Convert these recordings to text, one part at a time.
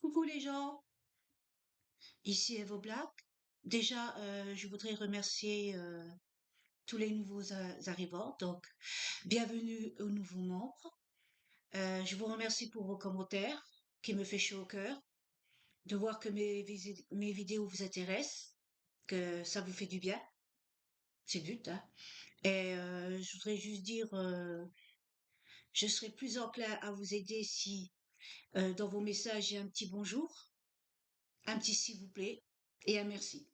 Coucou les gens, ici Evo Black. Déjà, je voudrais remercier tous les nouveaux arrivants. Donc, bienvenue aux nouveaux membres. Je vous remercie pour vos commentaires qui me fait chaud au cœur de voir que mes vidéos vous intéressent, que ça vous fait du bien. C'est le but, hein. Et je voudrais juste dire, je serais plus enclin à vous aider si dans vos messages il y a un petit bonjour, un petit s'il vous plaît et un merci.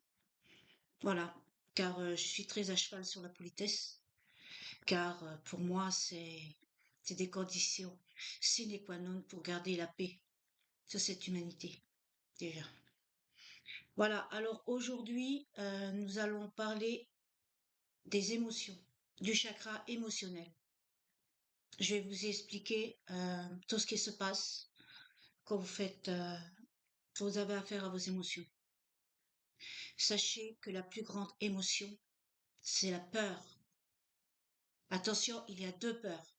Voilà, car je suis très à cheval sur la politesse, car pour moi, c'est des conditions sine qua non pour garder la paix sur cette humanité, déjà. Voilà, alors aujourd'hui, nous allons parler des émotions, du chakra émotionnel. Je vais vous expliquer tout ce qui se passe quand quand vous avez affaire à vos émotions. Sachez que la plus grande émotion, c'est la peur. Attention, il y a deux peurs.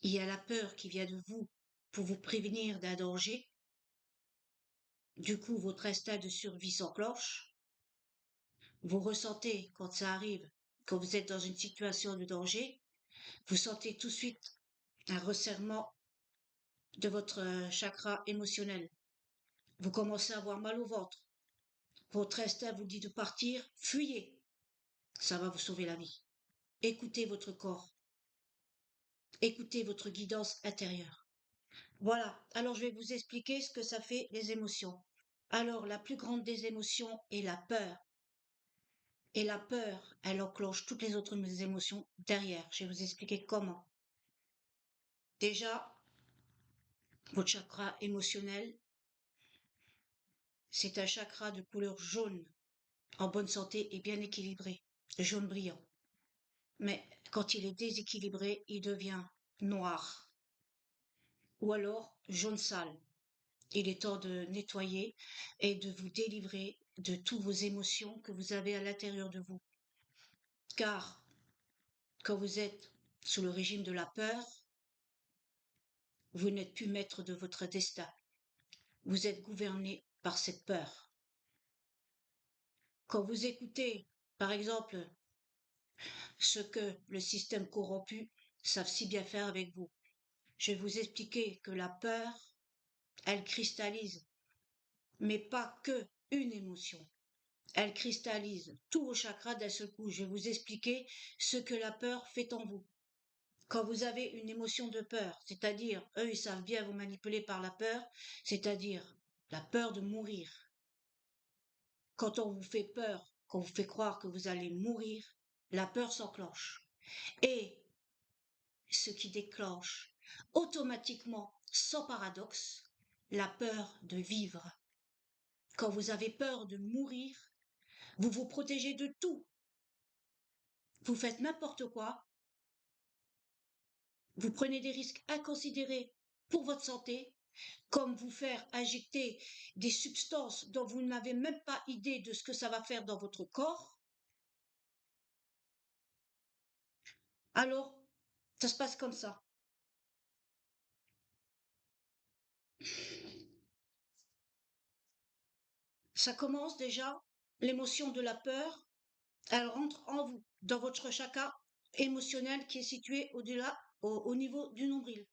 Il y a la peur qui vient de vous pour vous prévenir d'un danger. Du coup, votre instinct de survie s'enclenche. Vous ressentez quand ça arrive, quand vous êtes dans une situation de danger, vous sentez tout de suite un resserrement de votre chakra émotionnel. Vous commencez à avoir mal au ventre. Votre instinct vous dit de partir, fuyez. Ça va vous sauver la vie. Écoutez votre corps. Écoutez votre guidance intérieure. Voilà, alors je vais vous expliquer ce que ça fait les émotions. Alors, la plus grande des émotions est la peur. Et la peur, elle enclenche toutes les autres émotions derrière. Je vais vous expliquer comment. Déjà, votre chakra émotionnel, c'est un chakra de couleur jaune, en bonne santé et bien équilibré, jaune brillant. Mais quand il est déséquilibré, il devient noir ou alors jaune sale. Il est temps de nettoyer et de vous délivrer de toutes vos émotions que vous avez à l'intérieur de vous. Car quand vous êtes sous le régime de la peur, vous n'êtes plus maître de votre destin. Vous êtes gouverné par cette peur. Quand vous écoutez, par exemple, ce que le système corrompu savent si bien faire avec vous, je vais vous expliquer que la peur, elle cristallise, mais pas que une émotion. Elle cristallise tous vos chakras d'un seul coup. Je vais vous expliquer ce que la peur fait en vous. Quand vous avez une émotion de peur, c'est-à-dire, eux, ils savent bien vous manipuler par la peur, c'est-à-dire la peur de mourir. Quand on vous fait peur, qu'on vous fait croire que vous allez mourir, la peur s'enclenche. Et ce qui déclenche automatiquement, sans paradoxe, la peur de vivre. Quand vous avez peur de mourir, vous vous protégez de tout. Vous faites n'importe quoi. Vous prenez des risques inconsidérés pour votre santé, comme vous faire injecter des substances dont vous n'avez même pas idée de ce que ça va faire dans votre corps. Alors, ça se passe comme ça. Ça commence déjà, l'émotion de la peur, elle rentre en vous, dans votre chakra émotionnel qui est situé au-delà, au niveau du nombril.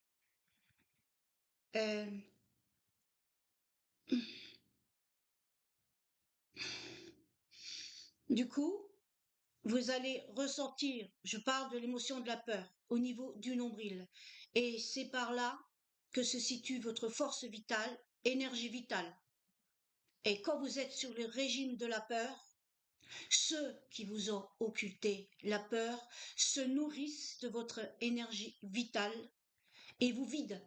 Euh, du coup, vous allez ressentir, je parle de l'émotion de la peur, au niveau du nombril. Et c'est par là que se situe votre force vitale, énergie vitale. Et quand vous êtes sur le régime de la peur, ceux qui vous ont occulté la peur se nourrissent de votre énergie vitale et vous vident.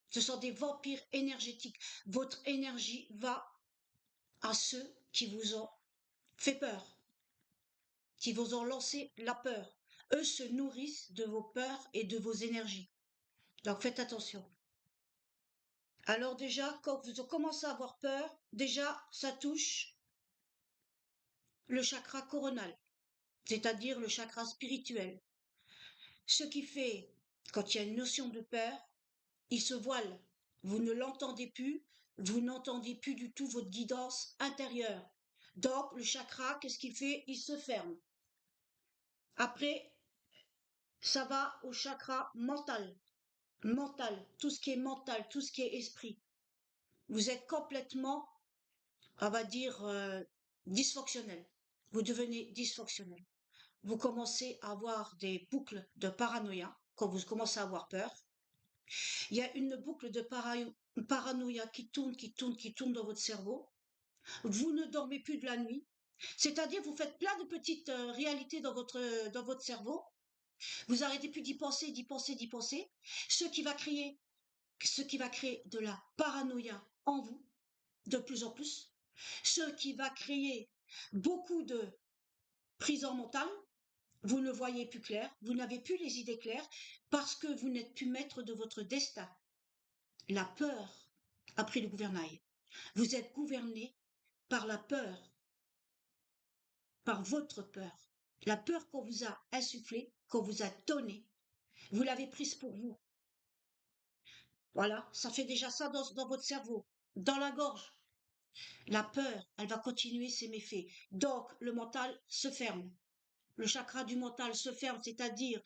Ce sont des vampires énergétiques. Votre énergie va à ceux qui vous ont fait peur, qui vous ont lancé la peur. Eux se nourrissent de vos peurs et de vos énergies. Donc faites attention. Alors déjà, quand vous commencez à avoir peur, déjà, ça touche le chakra coronal, c'est-à-dire le chakra spirituel. Ce qui fait, quand il y a une notion de peur, il se voile. Vous ne l'entendez plus, Vous n'entendez plus du tout votre guidance intérieure. Donc, le chakra, qu'est-ce qu'il fait? Il se ferme. Après, ça va au chakra mental. Mental, tout ce qui est mental, tout ce qui est esprit. Vous êtes complètement, on va dire, dysfonctionnel. Vous devenez dysfonctionnel. Vous commencez à avoir des boucles de paranoïa quand vous commencez à avoir peur. Il y a une boucle de paranoïa qui tourne, qui tourne, qui tourne dans votre cerveau. Vous ne dormez plus de la nuit. C'est-à-dire, vous faites plein de petites réalités dans votre cerveau. Vous arrêtez plus d'y penser, d'y penser, d'y penser. Ce qui va créer de la paranoïa en vous, de plus en plus. Ce qui va créer beaucoup de prison mentale. Vous ne voyez plus clair, vous n'avez plus les idées claires parce que vous n'êtes plus maître de votre destin. La peur a pris le gouvernail. Vous êtes gouverné par la peur, par votre peur. La peur qu'on vous a insufflée, qu'on vous a donnée, vous l'avez prise pour vous. Voilà, ça fait déjà ça dans votre cerveau, dans la gorge. La peur, elle va continuer ses méfaits. Donc, le mental se ferme. Le chakra du mental se ferme, c'est-à-dire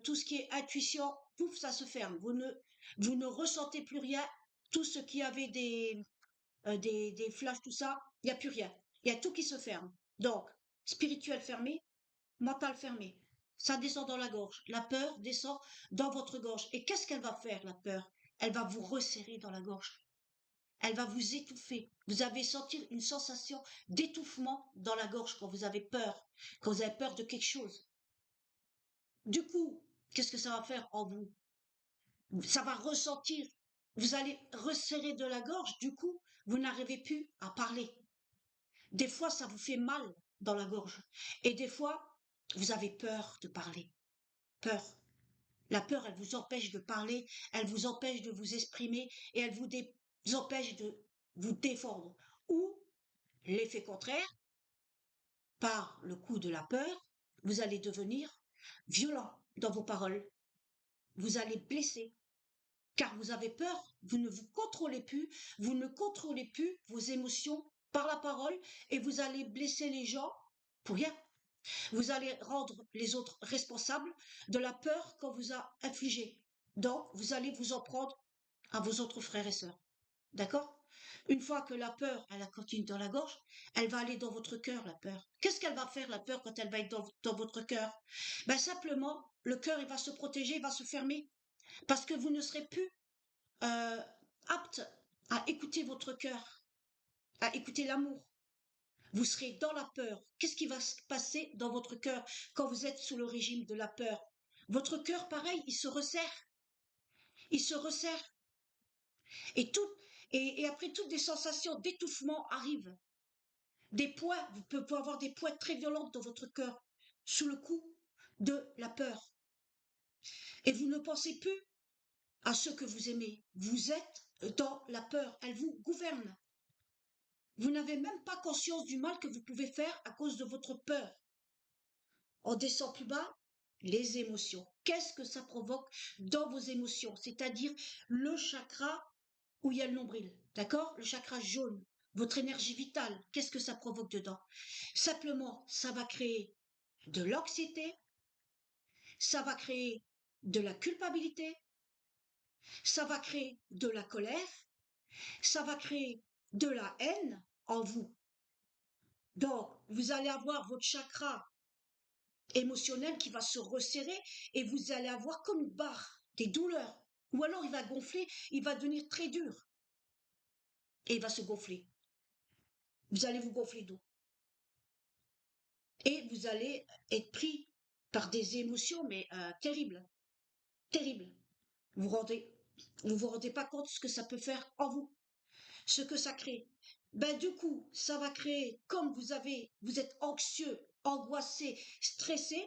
tout ce qui est intuition, pouf, ça se ferme. Vous ne ressentez plus rien. Tout ce qui avait des flashs, tout ça, il n'y a plus rien. Il y a tout qui se ferme. Donc, spirituel fermé, mental fermé. Ça descend dans la gorge. La peur descend dans votre gorge. Et qu'est-ce qu'elle va faire, la peur? Elle va vous resserrer dans la gorge. Elle va vous étouffer. Vous avez senti une sensation d'étouffement dans la gorge quand vous avez peur de quelque chose. Du coup, qu'est-ce que ça va faire en vous? Ça va ressentir. Vous allez resserrer de la gorge. Du coup, vous n'arrivez plus à parler. Des fois, ça vous fait mal dans la gorge. Et des fois, vous avez peur de parler. Peur. La peur, elle vous empêche de parler, elle vous empêche de vous exprimer et elle vous empêche de vous défendre. Ou, l'effet contraire, par le coup de la peur, vous allez devenir violent dans vos paroles. Vous allez blesser, car vous avez peur, vous ne vous contrôlez plus, vous ne contrôlez plus vos émotions par la parole et vous allez blesser les gens pour rien. Vous allez rendre les autres responsables de la peur qu'on vous a infligée. Donc, vous allez vous en prendre à vos autres frères et sœurs. D'accord? Une fois que la peur, elle a continué dans la gorge, elle va aller dans votre cœur, la peur. Qu'est-ce qu'elle va faire, la peur, quand elle va être dans votre cœur? Ben, simplement, le cœur, il va se protéger, il va se fermer. Parce que vous ne serez plus euh, apte à écouter votre cœur, à écouter l'amour. Vous serez dans la peur. Qu'est-ce qui va se passer dans votre cœur quand vous êtes sous le régime de la peur? Votre cœur, pareil, il se resserre. Il se resserre. Et, tout, et après, toutes des sensations d'étouffement arrivent. Des points, vous pouvez avoir des points très violentes dans votre cœur, sous le coup de la peur. Et vous ne pensez plus à ceux que vous aimez. Vous êtes dans la peur. Elle vous gouverne. Vous n'avez même pas conscience du mal que vous pouvez faire à cause de votre peur. On descend plus bas, les émotions. Qu'est-ce que ça provoque dans vos émotions? C'est-à-dire le chakra où il y a le nombril, d'accord? Le chakra jaune, votre énergie vitale, qu'est-ce que ça provoque dedans? Simplement, ça va créer de l'anxiété, ça va créer de la culpabilité, ça va créer de la colère, ça va créer de la haine en vous. Donc, vous allez avoir votre chakra émotionnel qui va se resserrer et vous allez avoir comme une barre, des douleurs. Ou alors il va gonfler, il va devenir très dur et il va se gonfler. Vous allez vous gonfler d'eau. Et vous allez être pris par des émotions, mais terribles, terribles. Vous vous rendez pas compte ce que ça peut faire en vous, ce que ça crée. Ben du coup, ça va créer, comme vous êtes anxieux, angoissé, stressé,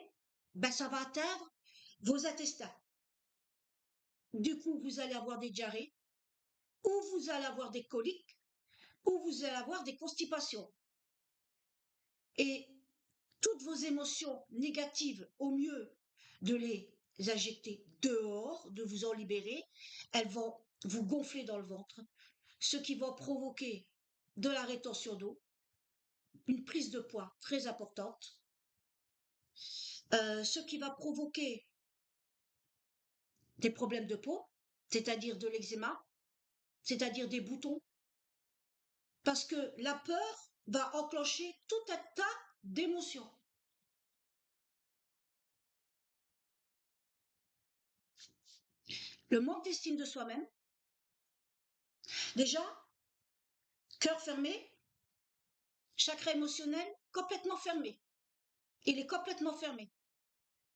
ben ça va atteindre vos intestins. Du coup, vous allez avoir des diarrhées, ou vous allez avoir des coliques, ou vous allez avoir des constipations. Et toutes vos émotions négatives, au mieux de les injecter dehors, de vous en libérer, elles vont vous gonfler dans le ventre, ce qui va provoquer de la rétention d'eau, une prise de poids très importante, ce qui va provoquer des problèmes de peau, c'est-à-dire de l'eczéma, c'est-à-dire des boutons, parce que la peur va enclencher tout un tas d'émotions. Le manque d'estime de soi-même, déjà, cœur fermé, chakra émotionnel complètement fermé. Il est complètement fermé.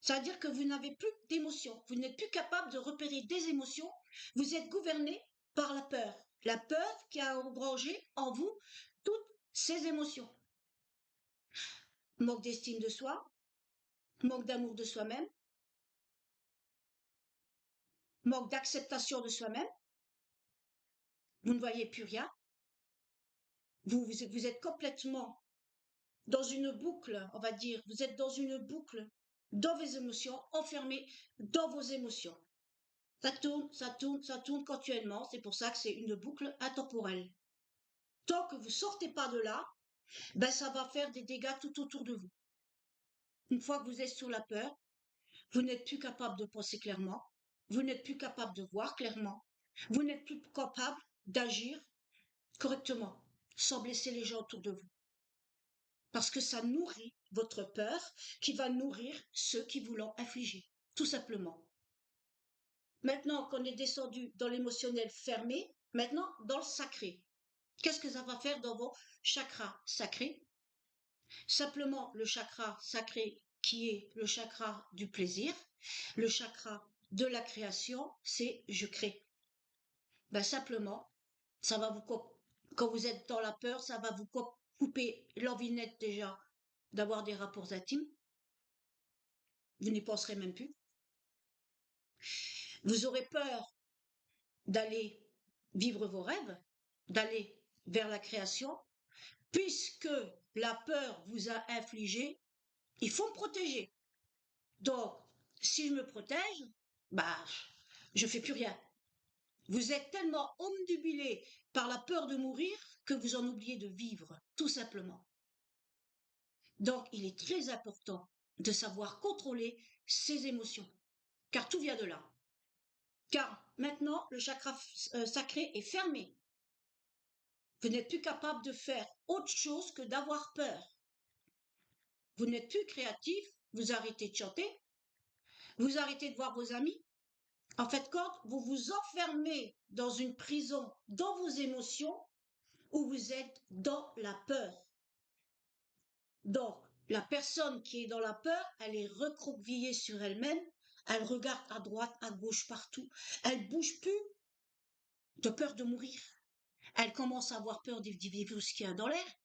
Ça veut dire que vous n'avez plus d'émotions. Vous n'êtes plus capable de repérer des émotions. Vous êtes gouverné par la peur. La peur qui a engrangé en vous toutes ces émotions. Manque d'estime de soi, manque d'amour de soi-même, manque d'acceptation de soi-même. Vous ne voyez plus rien. Vous êtes complètement dans une boucle, on va dire. Vous êtes dans une boucle dans vos émotions, enfermé dans vos émotions. Ça tourne, ça tourne, ça tourne continuellement. C'est pour ça que c'est une boucle intemporelle. Tant que vous sortez pas de là, ben ça va faire des dégâts tout autour de vous. Une fois que vous êtes sous la peur, vous n'êtes plus capable de penser clairement, vous n'êtes plus capable de voir clairement, vous n'êtes plus capable d'agir correctement, sans blesser les gens autour de vous. Parce que ça nourrit votre peur qui va nourrir ceux qui vous l'ont infligé, tout simplement. Maintenant qu'on est descendu dans l'émotionnel fermé, maintenant dans le sacré. Qu'est-ce que ça va faire dans vos chakras sacrés? Simplement le chakra sacré qui est le chakra du plaisir, le chakra de la création, c'est je crée. Ben simplement, ça va vous quand vous êtes dans la peur, ça va vous couper l'envie nette déjà d'avoir des rapports intimes. Vous n'y penserez même plus. Vous aurez peur d'aller vivre vos rêves, d'aller vers la création, puisque la peur vous a infligé, il faut me protéger. Donc, si je me protège, bah, je fais plus rien. Vous êtes tellement omnubilé par la peur de mourir que vous en oubliez de vivre, tout simplement. Donc, il est très important de savoir contrôler ses émotions, car tout vient de là. Car maintenant, le chakra sacré est fermé. Vous n'êtes plus capable de faire autre chose que d'avoir peur. Vous n'êtes plus créatif, vous arrêtez de chanter, vous arrêtez de voir vos amis. En fait, quand vous vous enfermez dans une prison, dans vos émotions, où vous êtes dans la peur. Donc, la personne qui est dans la peur, elle est recroquevillée sur elle-même, elle regarde à droite, à gauche, partout. Elle bouge plus de peur de mourir. Elle commence à avoir peur des virus qu'il y a dans l'air.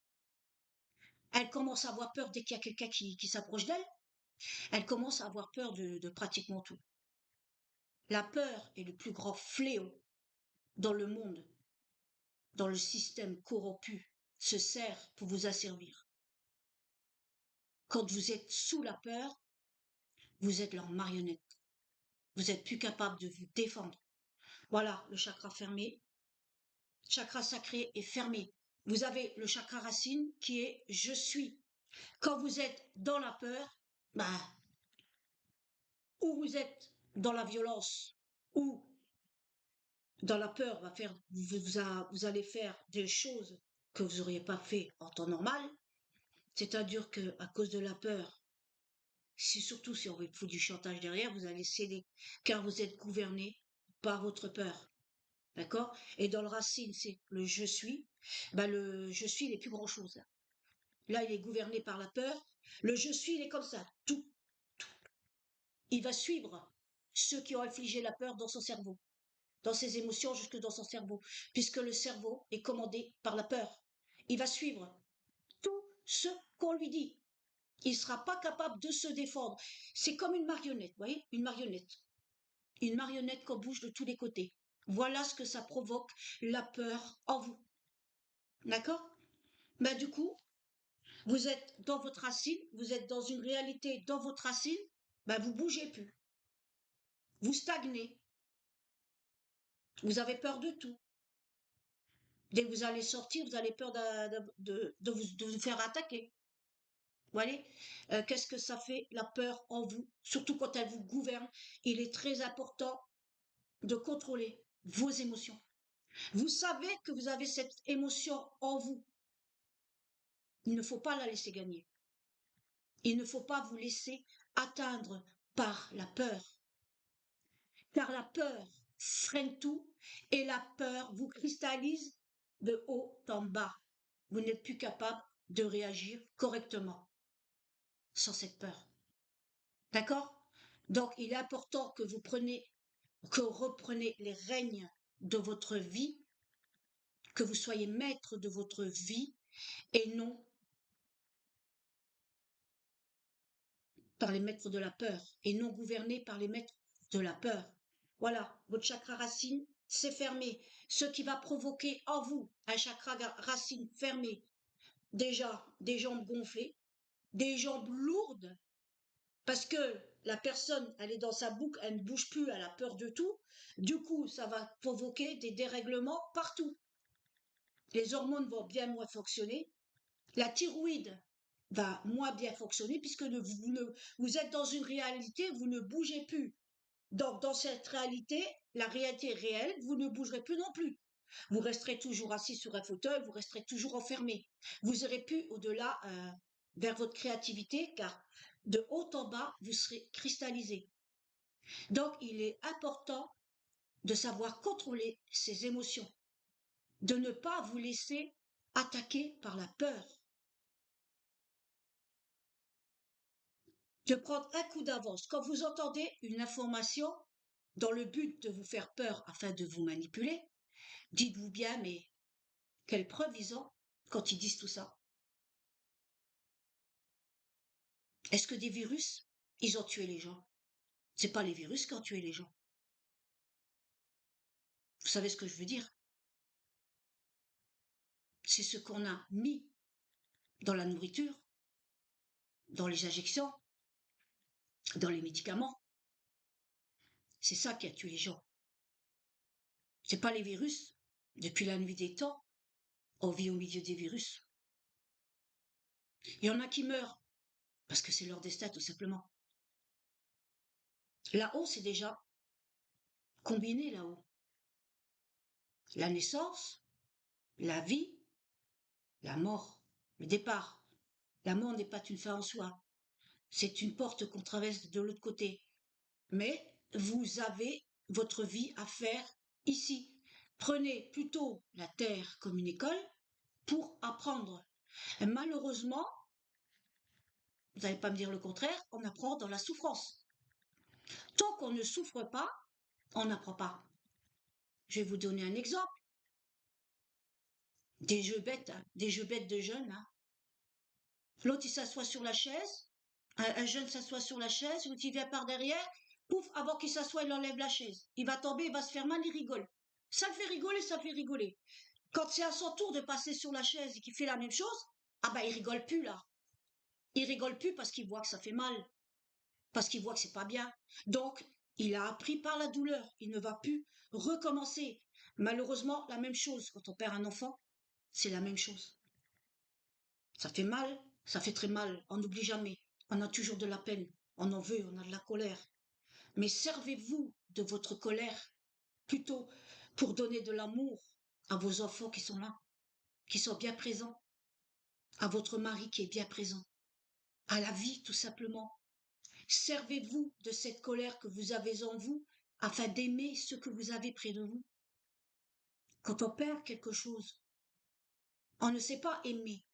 Elle commence à avoir peur dès qu'il y a quelqu'un qui s'approche d'elle. Elle commence à avoir peur de pratiquement tout. La peur est le plus grand fléau dans le monde, dans le système corrompu, se sert pour vous asservir. Quand vous êtes sous la peur, vous êtes leur marionnette. Vous n'êtes plus capable de vous défendre. Voilà, le chakra fermé. Chakra sacré est fermé. Vous avez le chakra racine qui est je suis. Quand vous êtes dans la peur, bah, ou vous êtes dans la violence, ou dans la peur, vous allez faire des choses que vous n'auriez pas fait en temps normal. C'est-à-dire que à cause de la peur, surtout si on vous fout du chantage derrière, vous allez céder, car vous êtes gouverné par votre peur. D'accord? Et dans le racine, c'est le je suis. Ben, le je suis, il n'est plus grand-chose là. Là, il est gouverné par la peur. Le je suis, il est comme ça. Tout. Il va suivre ceux qui ont infligé la peur dans son cerveau, dans ses émotions, jusque dans son cerveau, puisque le cerveau est commandé par la peur. Il va suivre tout ce qu'on lui dit. Il ne sera pas capable de se défendre. C'est comme une marionnette, vous voyez? Une marionnette. Une marionnette qu'on bouge de tous les côtés. Voilà ce que ça provoque, la peur en vous. D'accord? Ben, du coup, vous êtes dans votre racine, vous êtes dans une réalité dans votre racine, ben, vous bougez plus. Vous stagnez. Vous avez peur de tout. Dès que vous allez sortir, vous avez peur de vous faire attaquer. Vous voyez. Qu'est-ce que ça fait, la peur en vous, surtout quand elle vous gouverne? Il est très important de contrôler vos émotions. Vous savez que vous avez cette émotion en vous. Il ne faut pas la laisser gagner. Il ne faut pas vous laisser atteindre par la peur. Car la peur freine tout et la peur vous cristallise de haut en bas. Vous n'êtes plus capable de réagir correctement sans cette peur. D'accord? Donc, il est important que que vous repreniez les règnes de votre vie, que vous soyez maître de votre vie et non par les maîtres de la peur et non gouverné par les maîtres de la peur. Voilà, votre chakra racine, c'est fermé. Ce qui va provoquer en vous un chakra racine fermé, déjà des jambes gonflées, des jambes lourdes, parce que la personne, elle est dans sa boucle, elle ne bouge plus, elle a peur de tout. Du coup, ça va provoquer des dérèglements partout. Les hormones vont bien moins fonctionner. La thyroïde va moins bien fonctionner puisque vous êtes dans une réalité, vous ne bougez plus. Donc, dans cette réalité, la réalité réelle, vous ne bougerez plus non plus. Vous resterez toujours assis sur un fauteuil, vous resterez toujours enfermé. Vous n'irez plus au-delà vers votre créativité car de haut en bas, vous serez cristallisé. Donc, il est important de savoir contrôler ses émotions, de ne pas vous laisser attaquer par la peur, de prendre un coup d'avance. Quand vous entendez une information dans le but de vous faire peur afin de vous manipuler, dites-vous bien, mais quelle preuve ils ont quand ils disent tout ça? Est-ce que des virus, ils ont tué les gens? C'est pas les virus qui ont tué les gens. Vous savez ce que je veux dire? C'est ce qu'on a mis dans la nourriture, dans les injections, dans les médicaments. C'est ça qui a tué les gens. C'est pas les virus. Depuis la nuit des temps, on vit au milieu des virus. Il y en a qui meurent parce que c'est leur destin tout simplement. Là-haut, c'est déjà combiné là-haut. La naissance, la vie, la mort, le départ. La mort n'est pas une fin en soi. C'est une porte qu'on traverse de l'autre côté. Mais vous avez votre vie à faire ici. Prenez plutôt la terre comme une école pour apprendre. Et malheureusement, vous n'allez pas me dire le contraire, on apprend dans la souffrance. Tant qu'on ne souffre pas, on n'apprend pas. Je vais vous donner un exemple. Des jeux bêtes de jeunes. Hein. L'autre, il s'assoit sur la chaise. Un jeune s'assoit sur la chaise, l'autre, il vient par derrière. Pouf, avant qu'il s'assoie, il enlève la chaise. Il va tomber, il va se faire mal, il rigole. Ça le fait rigoler, ça le fait rigoler. Quand c'est à son tour de passer sur la chaise et qu'il fait la même chose, ah ben il rigole plus là. Il rigole plus parce qu'il voit que ça fait mal, parce qu'il voit que c'est pas bien. Donc, il a appris par la douleur. Il ne va plus recommencer. Malheureusement, la même chose. Quand on perd un enfant, c'est la même chose. Ça fait mal, ça fait très mal. On n'oublie jamais. On a toujours de la peine. On en veut, on a de la colère. Mais servez-vous de votre colère plutôt pour donner de l'amour à vos enfants qui sont là, qui sont bien présents, à votre mari qui est bien présent, à la vie tout simplement. Servez-vous de cette colère que vous avez en vous afin d'aimer ce que vous avez près de vous. Quand on perd quelque chose, on ne sait pas aimer.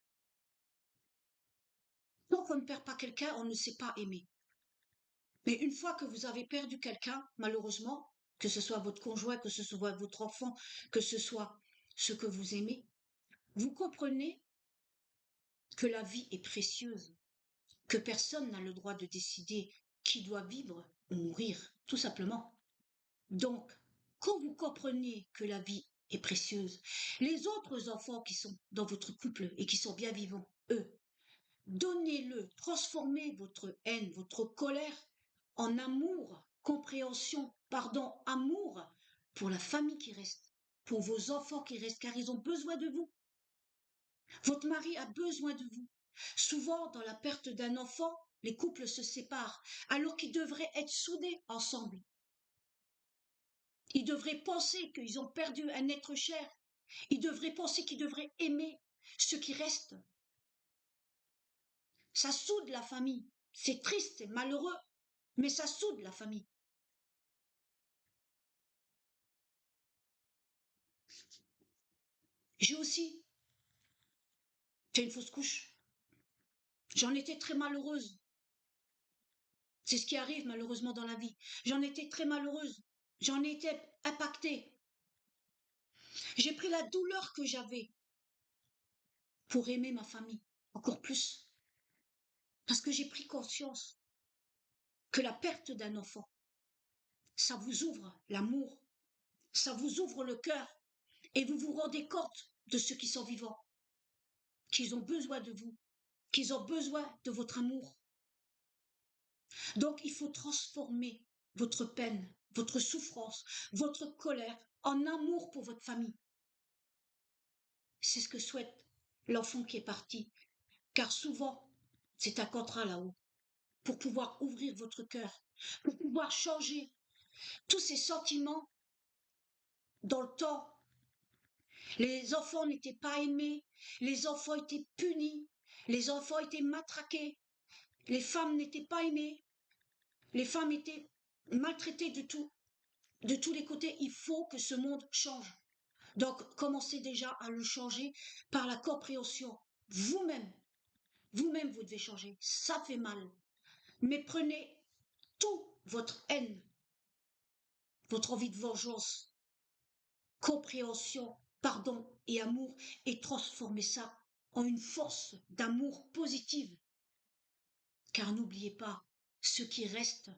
Tant qu'on ne perd pas quelqu'un, on ne sait pas aimer. Mais une fois que vous avez perdu quelqu'un, malheureusement, que ce soit votre conjoint, que ce soit votre enfant, que ce soit ce que vous aimez, vous comprenez que la vie est précieuse, que personne n'a le droit de décider qui doit vivre ou mourir, tout simplement. Donc, quand vous comprenez que la vie est précieuse, les autres enfants qui sont dans votre couple et qui sont bien vivants, eux, donnez-le, transformez votre haine, votre colère en amour, compréhension, pardon, amour pour la famille qui reste. pour vos enfants qui restent, car ils ont besoin de vous. Votre mari a besoin de vous. Souvent, dans la perte d'un enfant, les couples se séparent, alors qu'ils devraient être soudés ensemble. Ils devraient penser qu'ils ont perdu un être cher. Ils devraient penser qu'ils devraient aimer ce qui reste. Ça soude la famille. C'est triste, c'est malheureux, mais ça soude la famille. J'ai aussi fait une fausse couche. J'en étais très malheureuse. C'est ce qui arrive malheureusement dans la vie. J'en étais très malheureuse. J'en étais impactée. J'ai pris la douleur que j'avais pour aimer ma famille encore plus. Parce que j'ai pris conscience que la perte d'un enfant, ça vous ouvre l'amour, ça vous ouvre le cœur et vous vous rendez compte de ceux qui sont vivants, qu'ils ont besoin de vous, qu'ils ont besoin de votre amour. Donc il faut transformer votre peine, votre souffrance, votre colère en amour pour votre famille. C'est ce que souhaite l'enfant qui est parti, car souvent c'est un contrat là-haut pour pouvoir ouvrir votre cœur, pour pouvoir changer tous ces sentiments dans le temps. Les enfants n'étaient pas aimés, les enfants étaient punis, les enfants étaient matraqués, les femmes n'étaient pas aimées, les femmes étaient maltraitées de tous les côtés. Il faut que ce monde change. Donc, commencez déjà à le changer par la compréhension. Vous-même, vous-même, vous devez changer. Ça fait mal. Mais prenez toute votre haine, votre envie de vengeance, compréhension, pardon et amour et transformez ça en une force d'amour positive. Car n'oubliez pas, ceux qui restent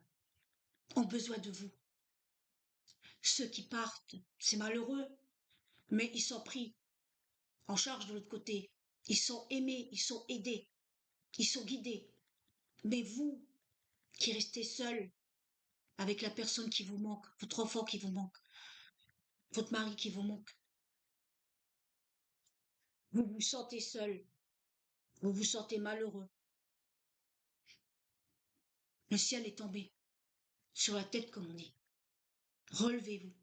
ont besoin de vous. Ceux qui partent, c'est malheureux, mais ils sont pris en charge de l'autre côté. Ils sont aimés, ils sont aidés, ils sont guidés. Mais vous, qui restez seul avec la personne qui vous manque, votre enfant qui vous manque, votre mari qui vous manque, vous vous sentez seul, vous vous sentez malheureux. Le ciel est tombé sur la tête, comme on dit. Relevez-vous,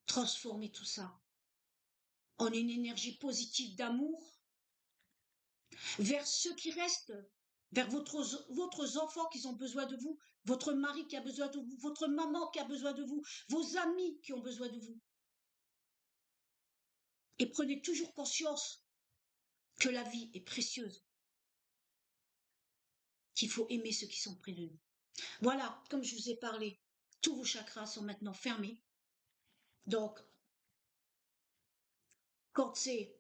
transformez tout ça en une énergie positive d'amour vers ceux qui restent, vers votre enfants qui ont besoin de vous, votre mari qui a besoin de vous, votre maman qui a besoin de vous, vos amis qui ont besoin de vous. Et prenez toujours conscience que la vie est précieuse, qu'il faut aimer ceux qui sont près de nous. Voilà, comme je vous ai parlé, tous vos chakras sont maintenant fermés. Donc, quand c'est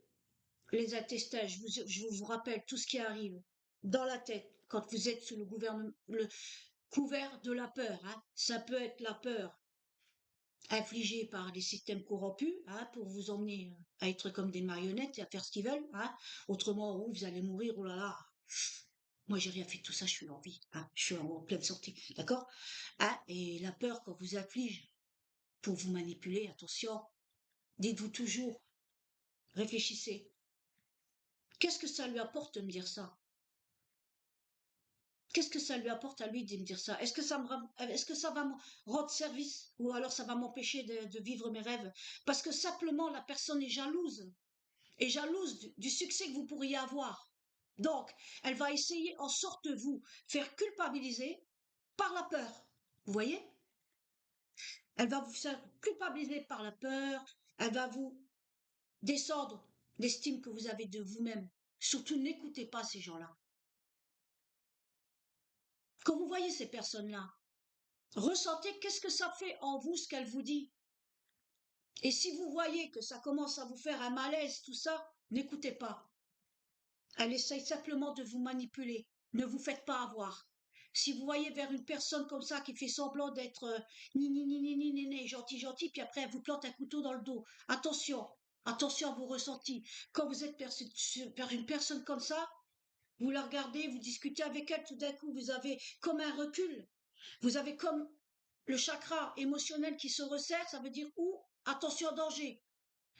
les intestins, je vous rappelle tout ce qui arrive dans la tête quand vous êtes sous le couvert de la peur. Hein. Ça peut être la peur infligée par les systèmes corrompus pour vous emmener à être comme des marionnettes et à faire ce qu'ils veulent. Autrement, vous allez mourir, oh là là. Moi, j'ai rien fait de tout ça, je suis en vie. Je suis en pleine santé, d'accord. Et la peur, quand vous afflige pour vous manipuler, attention, dites-vous toujours, réfléchissez. Qu'est-ce que ça lui apporte de me dire ça? Qu'est-ce que ça lui apporte à lui de me dire ça? Est-ce que ça va me rendre service? Ou alors ça va m'empêcher de vivre mes rêves? Parce que simplement la personne est jalouse du succès que vous pourriez avoir. Donc, elle va essayer en sorte de vous faire culpabiliser par la peur. Vous voyez? Elle va vous faire culpabiliser par la peur, elle va vous descendre l'estime que vous avez de vous-même. Surtout, n'écoutez pas ces gens-là. Quand vous voyez ces personnes-là, ressentez qu'est-ce que ça fait en vous ce qu'elle vous dit. Et si vous voyez que ça commence à vous faire un malaise, tout ça, n'écoutez pas. Elle essaye simplement de vous manipuler. Ne vous faites pas avoir. Si vous voyez vers une personne comme ça qui fait semblant d'être ni, gentil, gentil, puis après elle vous plante un couteau dans le dos. Attention, attention à vos ressentis. Quand vous êtes vers une personne comme ça, vous la regardez, vous discutez avec elle, tout d'un coup, vous avez comme un recul. Vous avez comme le chakra émotionnel qui se resserre, ça veut dire où attention danger,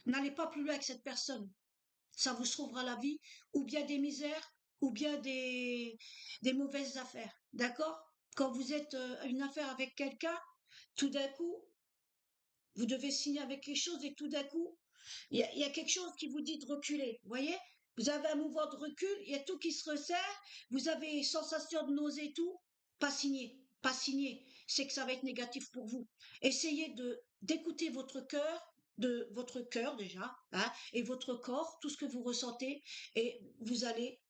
n'allez pas plus loin avec cette personne. Ça vous sauvera la vie, ou bien des misères, ou bien des mauvaises affaires. D'accord? Quand vous êtes une affaire avec quelqu'un, tout d'un coup, vous devez signer avec quelque chose et tout d'un coup, il y a quelque chose qui vous dit de reculer. Vous voyez? Vous avez un mouvement de recul, il y a tout qui se resserre, vous avez sensation de nausée et tout. Pas signé, pas signé. C'est que ça va être négatif pour vous. Essayez d'écouter votre cœur déjà, hein, et votre corps, tout ce que vous ressentez, et vous allez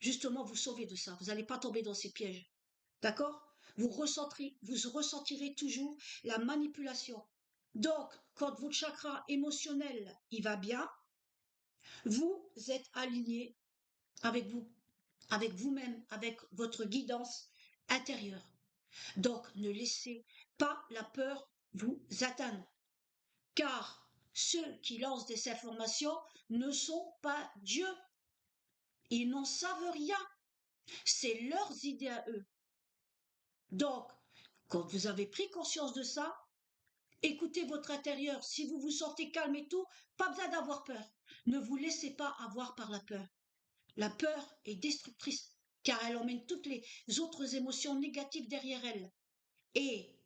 justement vous sauver de ça. Vous n'allez pas tomber dans ces pièges. D'accord? Vous ressentirez toujours la manipulation. Donc, quand votre chakra émotionnel, il va bien, vous êtes aligné avec vous, avec vous-même, avec votre guidance intérieure. Donc, ne laissez pas la peur vous atteindre, car ceux qui lancent des informations ne sont pas Dieu. Ils n'en savent rien. C'est leurs idées à eux. Donc, quand vous avez pris conscience de ça, écoutez votre intérieur. Si vous vous sentez calme et tout, pas besoin d'avoir peur. Ne vous laissez pas avoir par la peur. La peur est destructrice, car elle emmène toutes les autres émotions négatives derrière elle. Et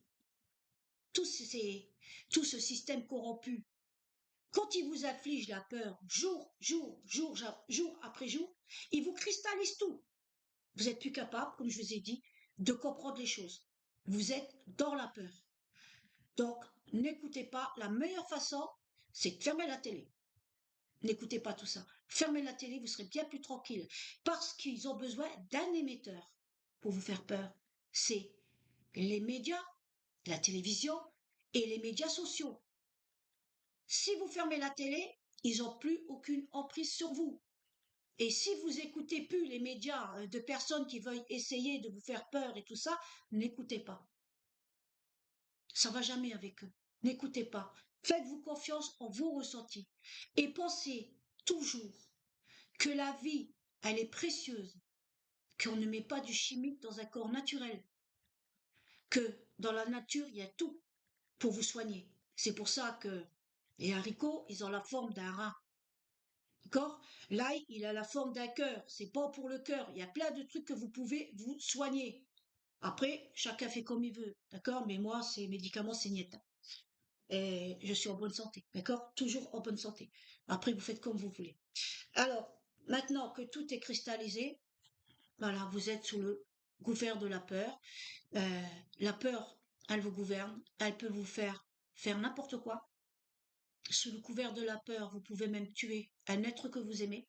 tout, tout ce système corrompu, quand il vous afflige la peur, jour après jour, il vous cristallise tout. Vous n'êtes plus capable, comme je vous ai dit, de comprendre les choses. Vous êtes dans la peur. Donc, n'écoutez pas. La meilleure façon, c'est de fermer la télé. N'écoutez pas tout ça. Fermez la télé, vous serez bien plus tranquille. Parce qu'ils ont besoin d'un émetteur pour vous faire peur. C'est les médias, la télévision et les médias sociaux. Si vous fermez la télé, ils n'ont plus aucune emprise sur vous. Et si vous écoutez plus les médias de personnes qui veulent essayer de vous faire peur et tout ça, n'écoutez pas. Ça va jamais avec eux. N'écoutez pas. Faites-vous confiance en vos ressentis. Et pensez toujours que la vie, elle est précieuse, qu'on ne met pas du chimique dans un corps naturel, que dans la nature, il y a tout pour vous soigner. C'est pour ça que les haricots, ils ont la forme d'un rat. D'accord? L'ail, il a la forme d'un cœur. C'est pas pour le cœur. Il y a plein de trucs que vous pouvez vous soigner. Après, chacun fait comme il veut. D'accord? Mais moi, ces médicaments, c'est niet. Et je suis en bonne santé. D'accord? Toujours en bonne santé. Après, vous faites comme vous voulez. Alors, maintenant que tout est cristallisé, voilà, vous êtes sous le gouvernement de la peur. La peur, elle vous gouverne. Elle peut vous faire n'importe quoi. Sous le couvert de la peur, vous pouvez même tuer un être que vous aimez.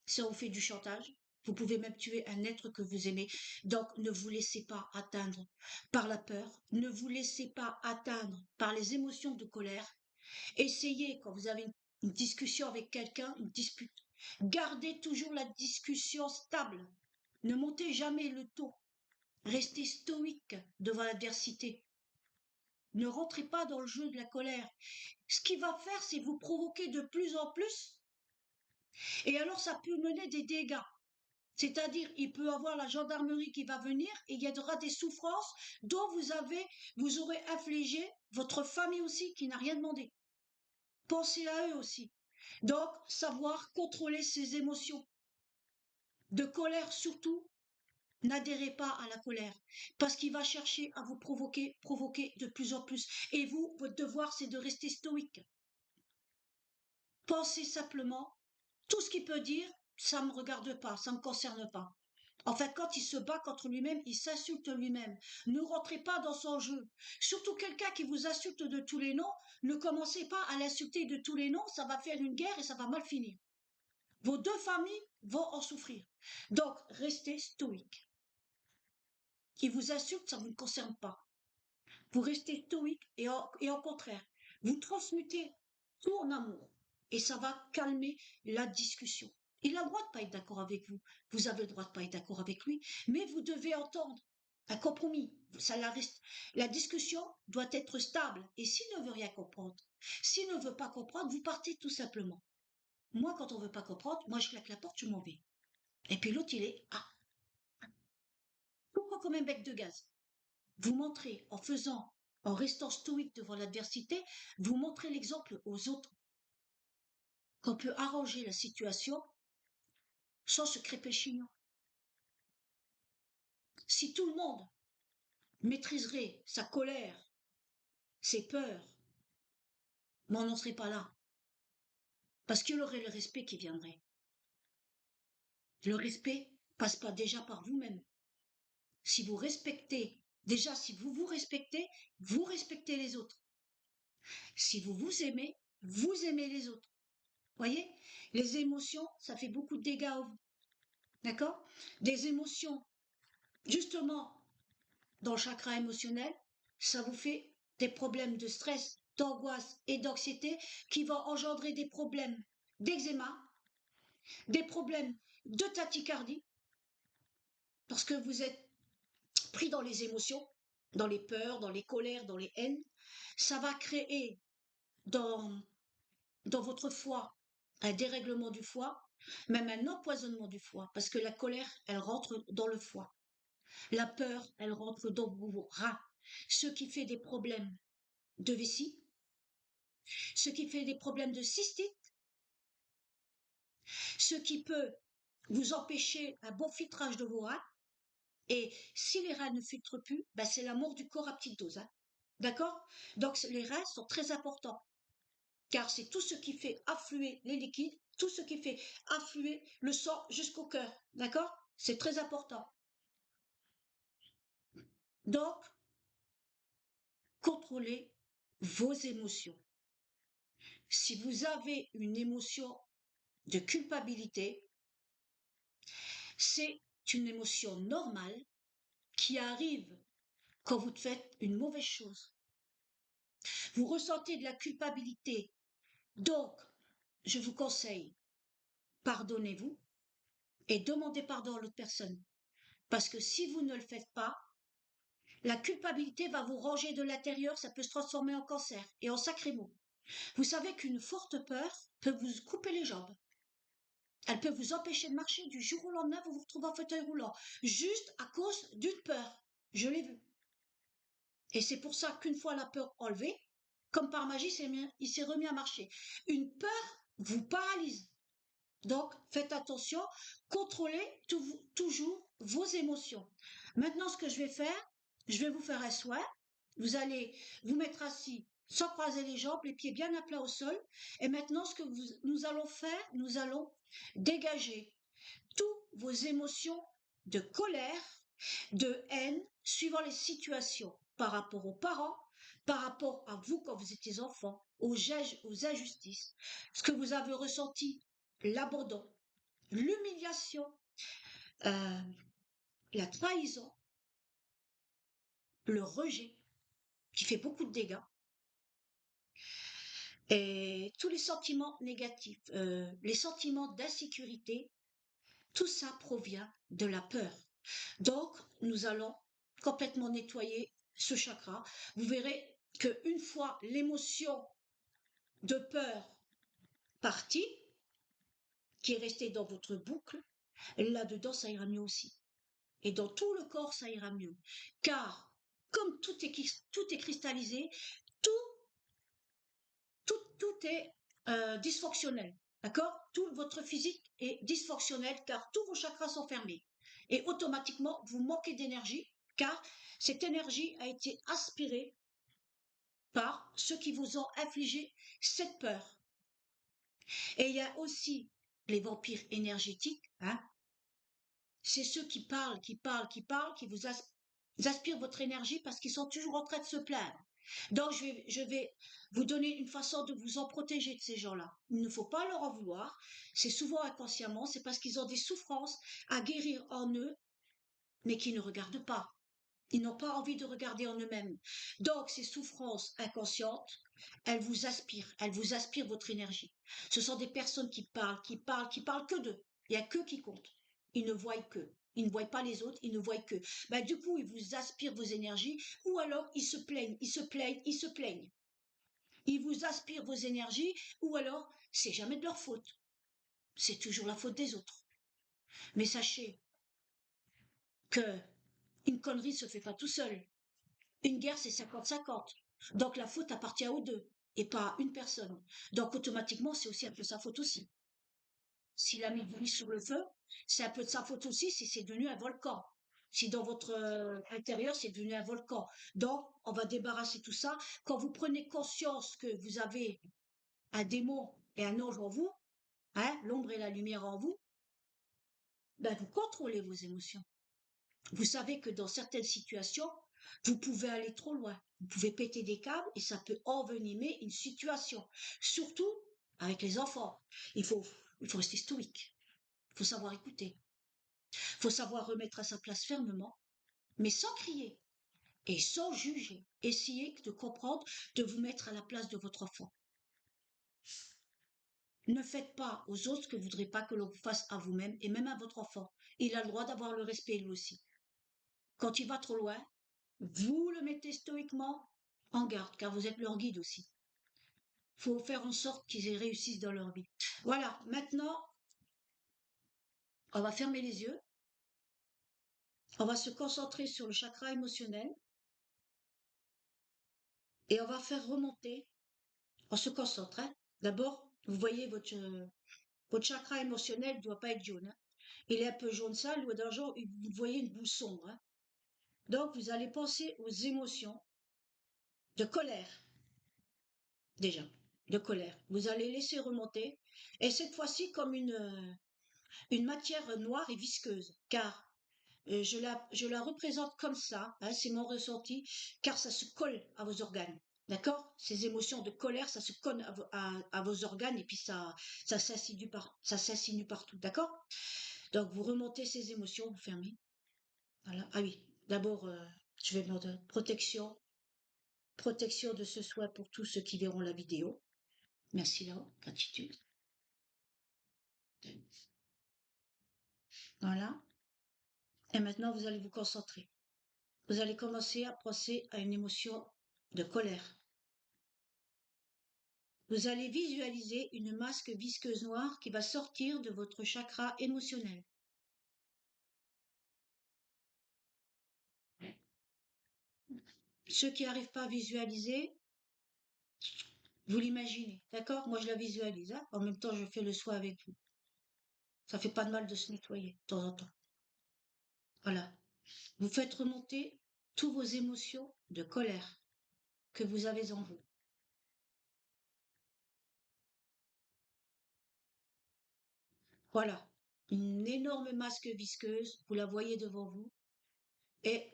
Si on vous fait du chantage, vous pouvez même tuer un être que vous aimez. Donc, ne vous laissez pas atteindre par la peur. Ne vous laissez pas atteindre par les émotions de colère. Essayez, quand vous avez une discussion avec quelqu'un, une dispute, gardez toujours la discussion stable. Ne montez jamais le ton. Restez stoïque devant l'adversité. Ne rentrez pas dans le jeu de la colère. Ce qu'il va faire, c'est vous provoquer de plus en plus. Et alors, ça peut mener des dégâts. C'est-à-dire, il peut avoir la gendarmerie qui va venir et il y aura des souffrances dont vous aurez infligé votre famille aussi qui n'a rien demandé. Pensez à eux aussi. Donc, savoir contrôler ses émotions. De colère surtout, n'adhérez pas à la colère parce qu'il va chercher à vous provoquer de plus en plus. Et vous, votre devoir, c'est de rester stoïque. Pensez simplement, tout ce qu'il peut dire, ça ne me regarde pas, ça ne me concerne pas. Enfin, quand il se bat contre lui-même, il s'insulte lui-même. Ne rentrez pas dans son jeu. Surtout quelqu'un qui vous insulte de tous les noms, ne commencez pas à l'insulter de tous les noms, ça va faire une guerre et ça va mal finir. Vos deux familles vont en souffrir. Donc, restez stoïque. Qui vous insulte, ça ne vous concerne pas. Vous restez stoïque et au contraire, vous transmutez tout en amour. Et ça va calmer la discussion. Il a le droit de ne pas être d'accord avec vous. Vous avez le droit de ne pas être d'accord avec lui, mais vous devez entendre un compromis. La discussion doit être stable. Et s'il ne veut rien comprendre, s'il ne veut pas comprendre, vous partez tout simplement. Moi, quand on ne veut pas comprendre, moi, je claque la porte, je m'en vais. Et puis l'autre, il est, pourquoi comme un bec de gaz? Vous montrez en faisant en restant stoïque devant l'adversité, vous montrez l'exemple aux autres qu'on peut arranger la situation sans se crêper le chignon. Si tout le monde maîtriserait sa colère, ses peurs, mais on n'en serait pas là. Parce qu'il y aurait le respect qui viendrait. Le respect passe pas déjà par vous-même. Si vous respectez, déjà si vous vous respectez les autres. Si vous aimez les autres. Voyez, les émotions, ça fait beaucoup de dégâts au vous. D'accord? Des émotions, justement, dans le chakra émotionnel, ça vous fait des problèmes de stress, d'angoisse et d'anxiété qui vont engendrer des problèmes d'eczéma, des problèmes de tachycardie, parce que vous êtes pris dans les émotions, dans les peurs, dans les colères, dans les haines. Ça va créer dans, dans votre foie un dérèglement du foie, même un empoisonnement du foie, parce que la colère, elle rentre dans le foie. La peur, elle rentre dans vos reins, ce qui fait des problèmes de vessie, ce qui fait des problèmes de cystite, ce qui peut vous empêcher un bon filtrage de vos reins. Et si les reins ne filtrent plus, ben c'est la mort du corps à petite dose. Hein. D'accord? Donc les reins sont très importants, car c'est tout ce qui fait affluer les liquides, tout ce qui fait affluer le sang jusqu'au cœur. D'accord? C'est très important. Donc, contrôlez vos émotions. Si vous avez une émotion de culpabilité, c'est une émotion normale qui arrive quand vous faites une mauvaise chose. Vous ressentez de la culpabilité. Donc, je vous conseille, pardonnez-vous et demandez pardon à l'autre personne. Parce que si vous ne le faites pas, la culpabilité va vous ranger de l'intérieur, ça peut se transformer en cancer et en sacré mot. Vous savez qu'une forte peur peut vous couper les jambes. Elle peut vous empêcher de marcher du jour au lendemain, vous vous retrouvez en fauteuil roulant, juste à cause d'une peur. Je l'ai vu. Et c'est pour ça qu'une fois la peur enlevée, comme par magie, il s'est remis à marcher. Une peur vous paralyse. Donc, faites attention, contrôlez toujours vos émotions. Maintenant, ce que je vais faire, je vais vous faire un soin. Vous allez vous mettre assis sans croiser les jambes, les pieds bien à plat au sol. Et maintenant, ce que nous allons faire, nous allons dégager toutes vos émotions de colère, de haine, suivant les situations, par rapport aux parents, par rapport à vous quand vous étiez enfant, aux injustices, ce que vous avez ressenti, l'abandon, l'humiliation, euh, la trahison, le rejet, qui fait beaucoup de dégâts, et tous les sentiments négatifs, les sentiments d'insécurité, tout ça provient de la peur. Donc, nous allons complètement nettoyer ce chakra. Vous verrez qu'une fois l'émotion de peur partie, qui est restée dans votre boucle, là-dedans, ça ira mieux aussi. Et dans tout le corps, ça ira mieux. Car, comme tout est cristallisé, tout, tout est dysfonctionnel. D'accord? Tout votre physique est dysfonctionnel car tous vos chakras sont fermés. Et automatiquement, vous manquez d'énergie car cette énergie a été aspirée par ceux qui vous ont infligé cette peur. Et il y a aussi les vampires énergétiques, hein, c'est ceux qui parlent, qui vous aspirent votre énergie parce qu'ils sont toujours en train de se plaindre. Donc, je vais vous donner une façon de vous en protéger de ces gens-là. Il ne faut pas leur en vouloir. C'est souvent inconsciemment, c'est parce qu'ils ont des souffrances à guérir en eux, mais qui ne regardent pas. Ils n'ont pas envie de regarder en eux-mêmes. Donc, ces souffrances inconscientes, elles vous aspirent votre énergie. Ce sont des personnes qui parlent que d'eux. Il n'y a que qui compte. Ils ne voient que. Ils ne voient pas les autres, ils ne voient que. Ben, du coup, ils vous aspirent vos énergies, ou alors ils se plaignent, ils se plaignent, ils se plaignent. Ils vous aspirent vos énergies, ou alors c'est jamais de leur faute. C'est toujours la faute des autres. Mais sachez que une connerie se fait pas tout seul. Une guerre, c'est 50-50. Donc la faute appartient aux deux et pas à une personne. Donc automatiquement, c'est aussi un peu sa faute aussi. S'il a mis de l'huile sur le feu, c'est un peu de sa faute aussi si c'est devenu un volcan. Si dans votre intérieur, c'est devenu un volcan. Donc, on va débarrasser tout ça. Quand vous prenez conscience que vous avez un démon et un ange en vous, hein, l'ombre et la lumière en vous, ben vous contrôlez vos émotions. Vous savez que dans certaines situations, vous pouvez aller trop loin. Vous pouvez péter des câbles et ça peut envenimer une situation. Surtout avec les enfants. Il faut, il faut rester stoïque. Il faut savoir écouter. Il faut savoir remettre à sa place fermement, mais sans crier et sans juger. Essayez de comprendre, de vous mettre à la place de votre enfant. Ne faites pas aux autres ce que vous ne voudrez pas que l'on vous fasse à vous-même et même à votre enfant. Il a le droit d'avoir le respect lui aussi. Quand il va trop loin, vous le mettez stoïquement en garde, car vous êtes leur guide aussi. Il faut faire en sorte qu'ils réussissent dans leur vie. Voilà, maintenant, on va fermer les yeux, on va se concentrer sur le chakra émotionnel et on va faire remonter, on se concentre. Hein. D'abord, vous voyez votre chakra émotionnel ne doit pas être jaune. Hein. Il est un peu jaune sale ou d'argent, vous voyez une boule sombre. Hein. Donc, vous allez penser aux émotions de colère, déjà, de colère. Vous allez laisser remonter, et cette fois-ci comme une matière noire et visqueuse, car je la représente comme ça, hein, c'est mon ressenti, car ça se colle à vos organes. D'accord. Ces émotions de colère, ça se colle à vos organes et puis ça s'insinue partout. D'accord. Donc, vous remontez ces émotions, vous fermez. Voilà. Ah oui, d'abord, je vais demander protection de ce soin pour tous ceux qui verront la vidéo. Merci là, gratitude. Voilà. Et maintenant, vous allez vous concentrer. Vous allez commencer à penser à une émotion de colère. Vous allez visualiser une masque visqueuse noire qui va sortir de votre chakra émotionnel. Ceux qui n'arrivent pas à visualiser, vous l'imaginez, d'accord. Moi, je la visualise. Hein. En même temps, je fais le soin avec vous. Ça fait pas de mal de se nettoyer de temps en temps. Voilà. Vous faites remonter toutes vos émotions de colère que vous avez en vous. Voilà. Une énorme masque visqueuse, vous la voyez devant vous et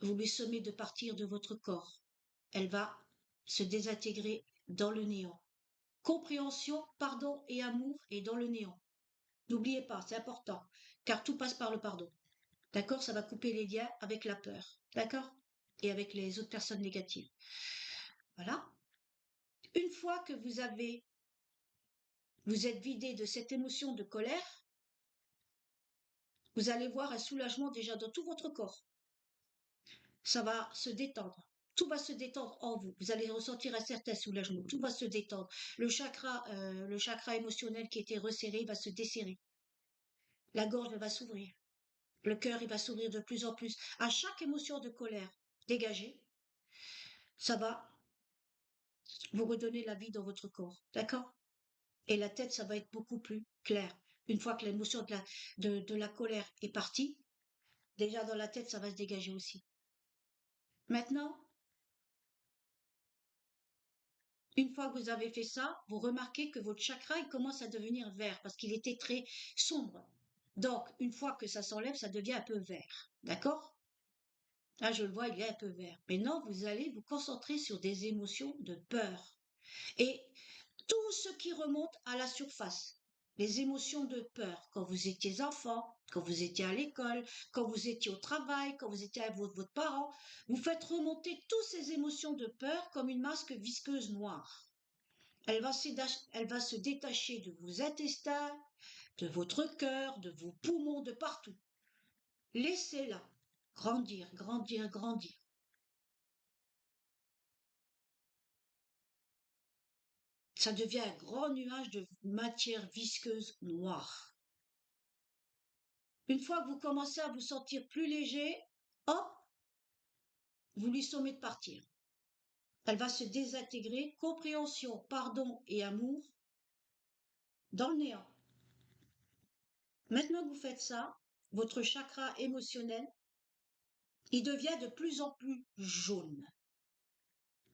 vous lui sommez de partir de votre corps. Elle va se désintégrer dans le néant. Compréhension, pardon et amour est dans le néant. N'oubliez pas, c'est important, car tout passe par le pardon. D'accord. Ça va couper les liens avec la peur. D'accord. Et avec les autres personnes négatives. Voilà. Une fois que vous êtes vidé de cette émotion de colère, vous allez voir un soulagement déjà dans tout votre corps. Ça va se détendre. Tout va se détendre en vous. Vous allez ressentir un certain soulagement. Tout va se détendre. Le chakra émotionnel qui était resserré va se desserrer. La gorge va s'ouvrir. Le cœur, il va s'ouvrir de plus en plus. À chaque émotion de colère dégagée, ça va vous redonner la vie dans votre corps. D'accord. Et la tête, ça va être beaucoup plus clair. Une fois que l'émotion de la colère est partie, déjà dans la tête, ça va se dégager aussi. Maintenant, une fois que vous avez fait ça, vous remarquez que votre chakra, il commence à devenir vert parce qu'il était très sombre. Donc, une fois que ça s'enlève, ça devient un peu vert. D'accord. Là, je le vois, il est un peu vert. Maintenant, vous allez vous concentrer sur des émotions de peur. Et tout ce qui remonte à la surface. Les émotions de peur, quand vous étiez enfant, quand vous étiez à l'école, quand vous étiez au travail, quand vous étiez avec votre parent, vous faites remonter toutes ces émotions de peur comme une masque visqueuse noire. Elle va se détacher de vos intestins, de votre cœur, de vos poumons, de partout. Laissez-la grandir, grandir, grandir. Ça devient un grand nuage de matière visqueuse noire. Une fois que vous commencez à vous sentir plus léger, hop, vous lui sommez de partir. Elle va se désintégrer, compréhension, pardon et amour dans le néant. Maintenant que vous faites ça, votre chakra émotionnel, il devient de plus en plus jaune.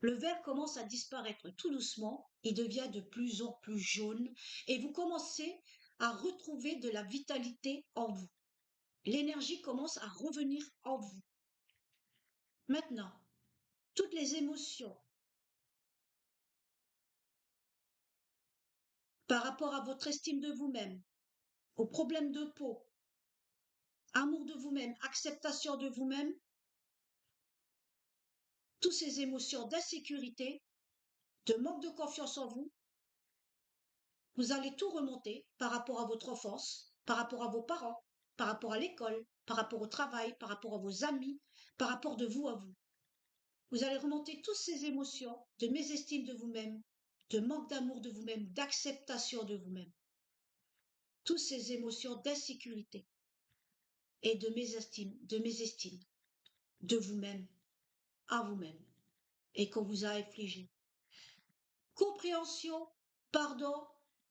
Le vert commence à disparaître tout doucement, il devient de plus en plus jaune et vous commencez à retrouver de la vitalité en vous. L'énergie commence à revenir en vous. Maintenant, toutes les émotions par rapport à votre estime de vous-même, aux problèmes de peau, amour de vous-même, acceptation de vous-même, toutes ces émotions d'insécurité, de manque de confiance en vous, vous allez tout remonter par rapport à votre enfance, par rapport à vos parents, par rapport à l'école, par rapport au travail, par rapport à vos amis, par rapport de vous à vous. Vous allez remonter toutes ces émotions de mésestime de vous-même, de manque d'amour de vous-même, d'acceptation de vous-même. Toutes ces émotions d'insécurité et de mésestime de vous-même à vous-même et qu'on vous a infligé. Compréhension, pardon,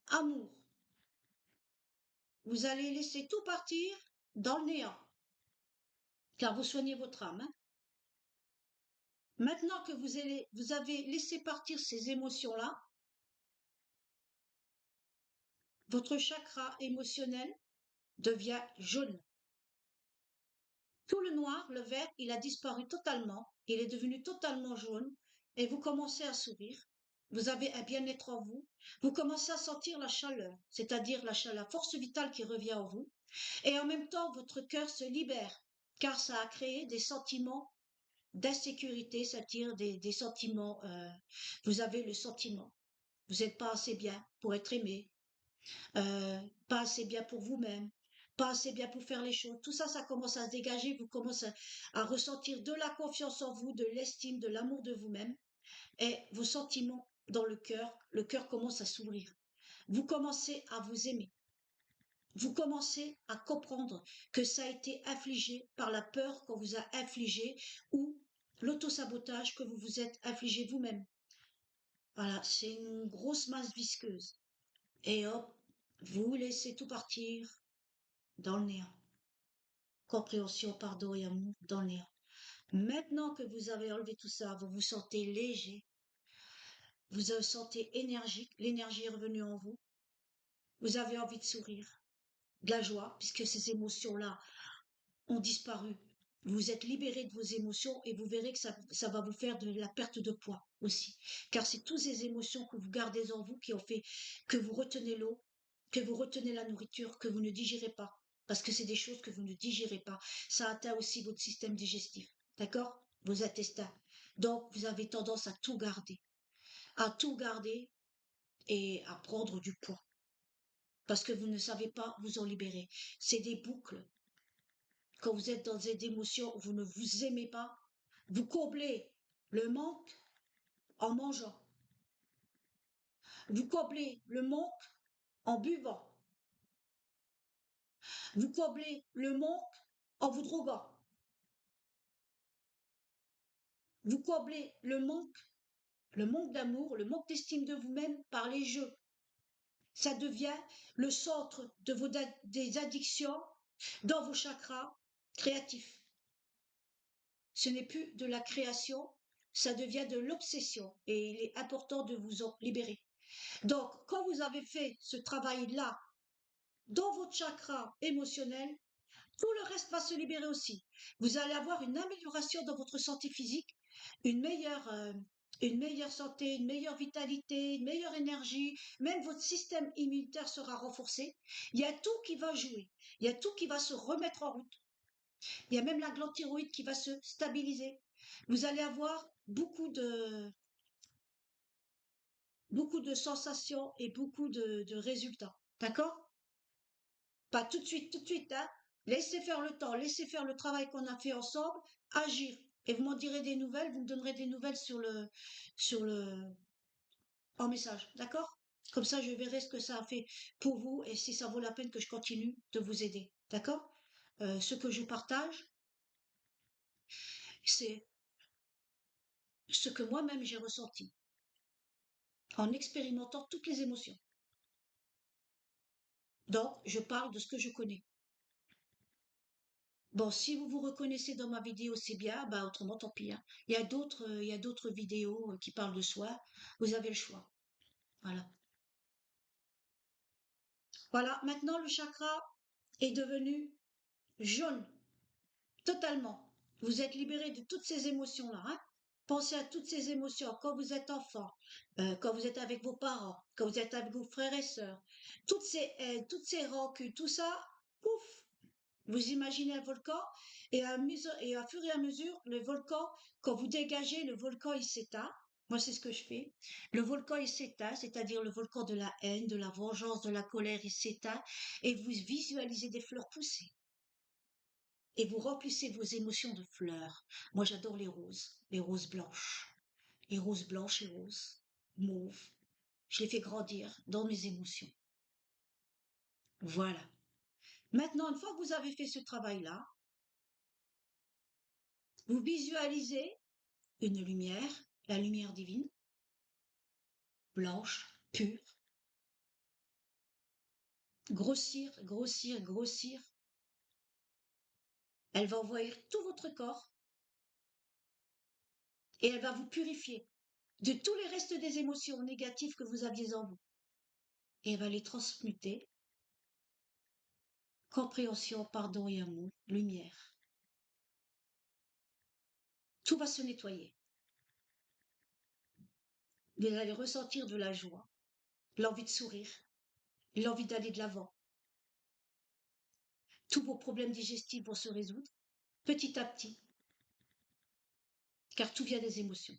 amour. Vous allez laisser tout partir dans le néant, car vous soignez votre âme. Hein. Maintenant que vous avez laissé partir ces émotions-là, votre chakra émotionnel devient jaune. Tout le noir, le vert, il a disparu totalement, il est devenu totalement jaune, et vous commencez à sourire. Vous avez un bien-être en vous. Vous commencez à sentir la chaleur, c'est-à-dire la force vitale qui revient en vous. Et en même temps, votre cœur se libère, car ça a créé des sentiments d'insécurité, c'est-à-dire des sentiments, vous avez le sentiment, vous n'êtes pas assez bien pour être aimé, pas assez bien pour vous-même, pas assez bien pour faire les choses. Tout ça, ça commence à se dégager, vous commencez à ressentir de la confiance en vous, de l'estime, de l'amour de vous-même, et vos sentiments dans le cœur commence à s'ouvrir. Vous commencez à vous aimer. Vous commencez à comprendre que ça a été infligé par la peur qu'on vous a infligé ou l'autosabotage que vous vous êtes infligé vous-même. Voilà, c'est une grosse masse visqueuse. Et hop, vous laissez tout partir dans le néant. Compréhension, pardon et amour dans le néant. Maintenant que vous avez enlevé tout ça, vous vous sentez léger, vous vous sentez énergique, l'énergie est revenue en vous, vous avez envie de sourire, de la joie, puisque ces émotions-là ont disparu. Vous êtes libéré de vos émotions et vous verrez que ça va vous faire de la perte de poids aussi. Car c'est toutes ces émotions que vous gardez en vous qui ont fait que vous retenez l'eau, que vous retenez la nourriture, que vous ne digérez pas. Parce que c'est des choses que vous ne digérez pas. Ça atteint aussi votre système digestif. D'accord? Vos intestins. Donc, vous avez tendance à tout garder. À tout garder et à prendre du poids. Parce que vous ne savez pas vous en libérer. C'est des boucles. Quand vous êtes dans des émotions où vous ne vous aimez pas, vous comblez le manque en mangeant. Vous comblez le manque en buvant. Vous comblez le manque en vous droguant. Vous comblez le manque d'amour, le manque d'estime de vous-même par les jeux. Ça devient le centre de des addictions dans vos chakras créatifs. Ce n'est plus de la création, ça devient de l'obsession et il est important de vous en libérer. Donc, quand vous avez fait ce travail-là dans votre chakra émotionnel, tout le reste va se libérer aussi. Vous allez avoir une amélioration dans votre santé physique, une meilleure santé, une meilleure vitalité, une meilleure énergie. Même votre système immunitaire sera renforcé. Il y a tout qui va jouer. Il y a tout qui va se remettre en route. Il y a même la glande thyroïde qui va se stabiliser. Vous allez avoir beaucoup de sensations et beaucoup de résultats. D'accord? Pas tout de suite, hein. Laissez faire le temps, laissez faire le travail qu'on a fait ensemble, agir. Et vous m'en direz des nouvelles, vous me donnerez des nouvelles sur le, en message. D'accord? Comme ça, je verrai ce que ça a fait pour vous et si ça vaut la peine que je continue de vous aider. D'accord? Ce que je partage, c'est ce que moi-même j'ai ressenti en expérimentant toutes les émotions. Donc, je parle de ce que je connais. Bon, si vous vous reconnaissez dans ma vidéo, c'est bien, bah autrement, tant pis, hein. Il y a d'autres vidéos qui parlent de soi. Vous avez le choix. Voilà. Voilà. Maintenant, le chakra est devenu jaune, totalement. Vous êtes libéré de toutes ces émotions-là, hein. Pensez à toutes ces émotions quand vous êtes enfant, quand vous êtes avec vos parents, quand vous êtes avec vos frères et sœurs. Toutes ces haines, toutes ces rancunes, tout ça, pouf, vous imaginez un volcan et à fur et à mesure, le volcan, quand vous dégagez, le volcan il s'éteint. Moi, c'est ce que je fais. Le volcan il s'éteint, c'est-à-dire le volcan de la haine, de la vengeance, de la colère, il s'éteint et vous visualisez des fleurs pousser. Et vous remplissez vos émotions de fleurs. Moi, j'adore les roses blanches, les roses blanches et roses, mauves. Je les fais grandir dans mes émotions. Voilà. Maintenant, une fois que vous avez fait ce travail-là, vous visualisez une lumière, la lumière divine, blanche, pure, grossir, grossir, grossir. Elle va envahir tout votre corps et elle va vous purifier de tous les restes des émotions négatives que vous aviez en vous. Et elle va les transmuter. Compréhension, pardon et amour, lumière. Tout va se nettoyer. Vous allez ressentir de la joie, l'envie de sourire, l'envie d'aller de l'avant. Tous vos problèmes digestifs vont se résoudre petit à petit, car tout vient des émotions.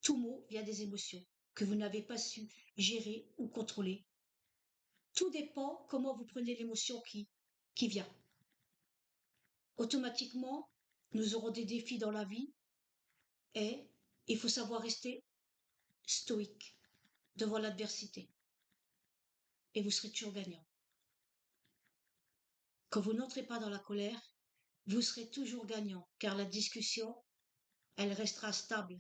Tout mot vient des émotions que vous n'avez pas su gérer ou contrôler. Tout dépend comment vous prenez l'émotion qui vient. Automatiquement, nous aurons des défis dans la vie et il faut savoir rester stoïque devant l'adversité et vous serez toujours gagnant. Quand vous n'entrez pas dans la colère, vous serez toujours gagnant car la discussion, elle restera stable.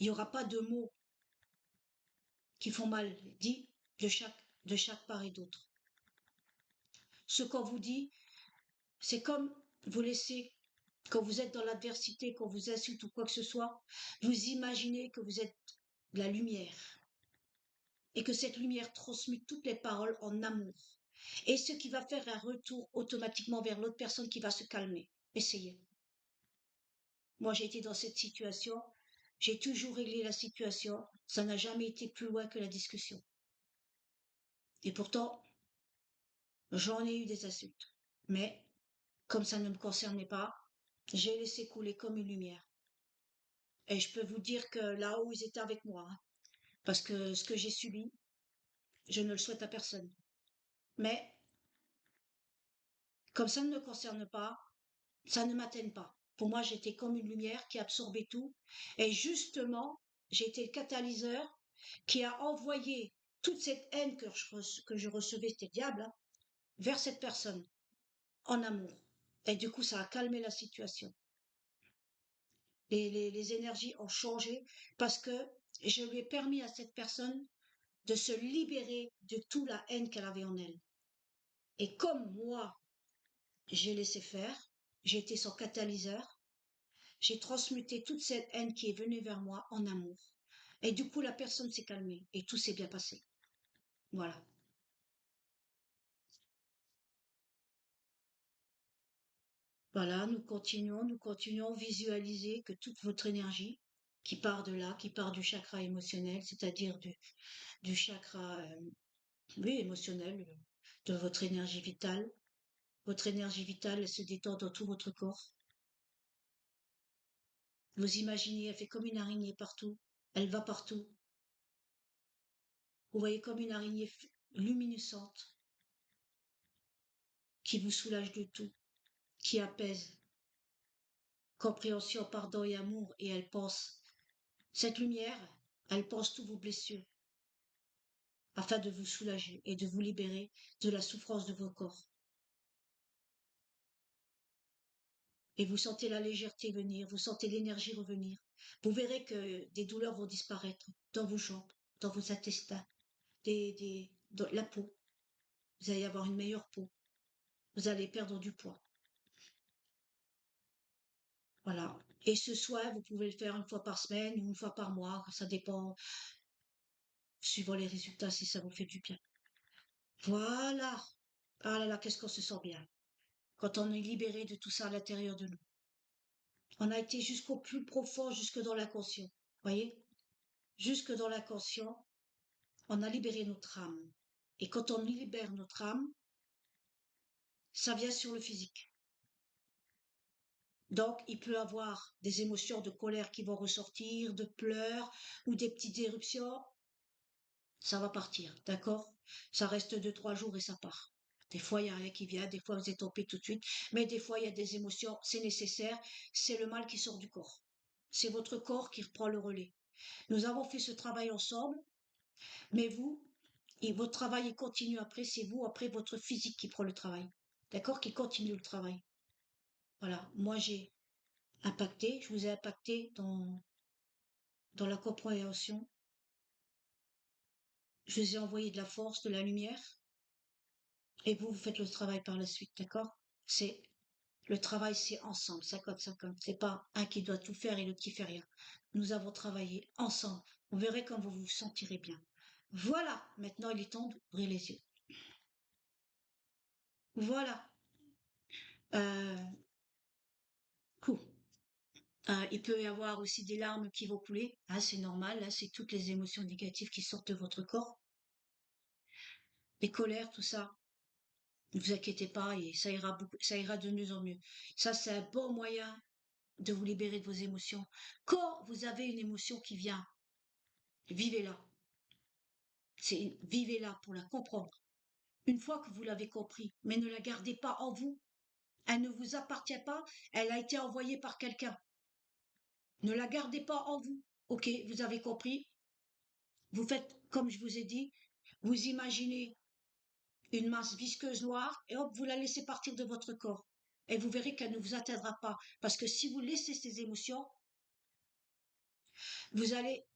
Il n'y aura pas de mots qui font mal dit de chaque part et d'autre. Ce qu'on vous dit, c'est comme vous laissez, quand vous êtes dans l'adversité, quand vous insulte ou quoi que ce soit, vous imaginez que vous êtes la lumière et que cette lumière transmute toutes les paroles en amour. Et ce qui va faire un retour automatiquement vers l'autre personne qui va se calmer. Essayez. Moi, j'ai été dans cette situation, j'ai toujours réglé la situation, ça n'a jamais été plus loin que la discussion. Et pourtant, j'en ai eu des insultes. Mais, comme ça ne me concernait pas, j'ai laissé couler comme une lumière. Et je peux vous dire que là-haut, ils étaient avec moi, hein, parce que ce que j'ai subi, je ne le souhaite à personne. Mais, comme ça ne me concerne pas, ça ne m'atteigne pas. Pour moi, j'étais comme une lumière qui absorbait tout. Et justement, j'ai été le catalyseur qui a envoyé toute cette haine que je recevais, c'était diable, hein, vers cette personne, en amour. Et du coup, ça a calmé la situation. Les énergies ont changé parce que je lui ai permis à cette personne de se libérer de toute la haine qu'elle avait en elle. Et comme moi, j'ai laissé faire, j'ai été son catalyseur, j'ai transmuté toute cette haine qui est venue vers moi en amour. Et du coup, la personne s'est calmée et tout s'est bien passé. Voilà. Voilà, nous continuons, visualiser que toute votre énergie qui part de là, qui part du chakra émotionnel, c'est-à-dire du chakra, oui, émotionnel, de votre énergie vitale elle se détend dans tout votre corps. Vous imaginez, elle fait comme une araignée partout, elle va partout. Vous voyez comme une araignée luminescente qui vous soulage de tout, qui apaise, compréhension, pardon et amour, et elle pense. Cette lumière, elle pense toutes vos blessures, afin de vous soulager et de vous libérer de la souffrance de vos corps. Et vous sentez la légèreté venir, vous sentez l'énergie revenir, Vous verrez que des douleurs vont disparaître dans vos jambes, dans vos intestins, dans la peau. Vous allez avoir une meilleure peau. Vous allez perdre du poids. Voilà. Et ce soin, vous pouvez le faire une fois par semaine ou une fois par mois. Ça dépend, suivant les résultats, si ça vous fait du bien. Voilà. Ah là là, qu'est-ce qu'on se sent bien. Quand on est libéré de tout ça à l'intérieur de nous. On a été jusqu'au plus profond, jusque dans l'inconscient. Voyez? Jusque dans l'inconscient, on a libéré notre âme. Et quand on libère notre âme, ça vient sur le physique. Donc, il peut avoir des émotions de colère qui vont ressortir, de pleurs ou des petites éruptions. Ça va partir, d'accord? Ça reste 2, 3 jours et ça part. Des fois, il y a rien qui vient, des fois, vous êtes en paix tout de suite, mais des fois, il y a des émotions, c'est nécessaire, c'est le mal qui sort du corps. C'est votre corps qui reprend le relais. Nous avons fait ce travail ensemble, mais vous, et votre travail il continue après, c'est vous, après votre physique qui prend le travail. D'accord? Qui continue le travail. Voilà. Moi, j'ai impacté, je vous ai impacté dans la compréhension. Je vous ai envoyé de la force, de la lumière, et vous faites le travail par la suite, d'accord? C'est le travail, c'est ensemble, 50-50. C'est pas un qui doit tout faire et l'autre qui fait rien. Nous avons travaillé ensemble. Vous verrez quand vous vous sentirez bien. Voilà, maintenant il est temps d'ouvrir les yeux. Voilà. Euh, cool. Il peut y avoir aussi des larmes qui vont couler. Ah, c'est normal, là, c'est toutes les émotions négatives qui sortent de votre corps. Les colères, tout ça. Ne vous inquiétez pas et ça ira de mieux en mieux. Ça, c'est un bon moyen de vous libérer de vos émotions. Quand vous avez une émotion qui vient, vivez-la. Vivez-la pour la comprendre. Une fois que vous l'avez compris, mais ne la gardez pas en vous. Elle ne vous appartient pas, elle a été envoyée par quelqu'un. Ne la gardez pas en vous. Ok, vous avez compris. Vous faites comme je vous ai dit. Vous imaginez une masse visqueuse noire et hop, vous la laissez partir de votre corps. Et vous verrez qu'elle ne vous atteindra pas. Parce que si vous laissez ces émotions, vous allez,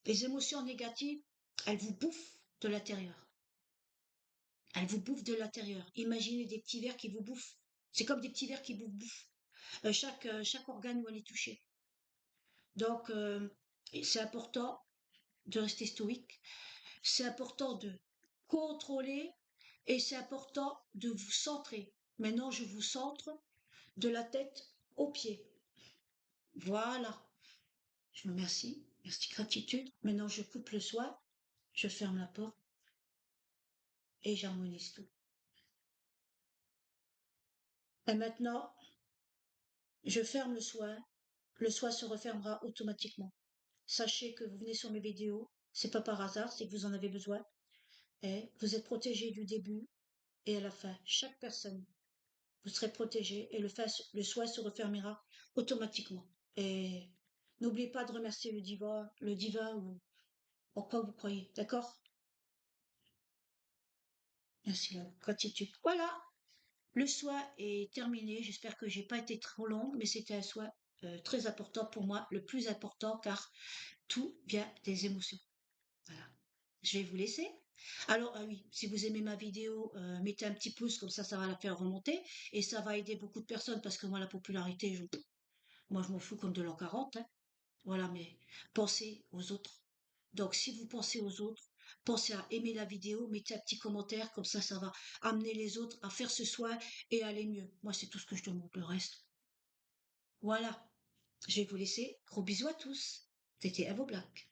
les émotions négatives, elles vous bouffent de l'intérieur. Elles vous bouffent de l'intérieur. Imaginez des petits vers qui vous bouffent. C'est comme des petits vers qui vous bouffent. Chaque organe où elle est touchée. Donc, c'est important de rester stoïque. C'est important de contrôler et c'est important de vous centrer. Maintenant, je vous centre de la tête aux pieds. Voilà. Je vous remercie. Merci, gratitude. Maintenant, je coupe le soin. Je ferme la porte et j'harmonise tout. Et maintenant, je ferme le soin. Le soin se refermera automatiquement. Sachez que vous venez sur mes vidéos. C'est pas par hasard, c'est que vous en avez besoin. Et vous êtes protégé du début et à la fin. Chaque personne, vous serez protégé et le soin se refermera automatiquement. Et n'oubliez pas de remercier le divin ou en quoi vous croyez. D'accord? Merci, gratitude. Voilà, le soin est terminé. J'espère que j'ai pas été trop longue, mais c'était un soin très important pour moi, le plus important car tout vient des émotions. Voilà. Je vais vous laisser. Alors, ah oui, si vous aimez ma vidéo, mettez un petit pouce, comme ça va la faire remonter et ça va aider beaucoup de personnes parce que moi, la popularité, moi, je m'en fous comme de l'an 40, hein. Voilà, mais pensez aux autres. Donc, si vous pensez aux autres, pensez à aimer la vidéo, mettez un petit commentaire, comme ça va amener les autres à faire ce soin et à aller mieux. Moi, c'est tout ce que je demande, le reste. Voilà. Je vais vous laisser. Gros bisous à tous. C'était Avo Black.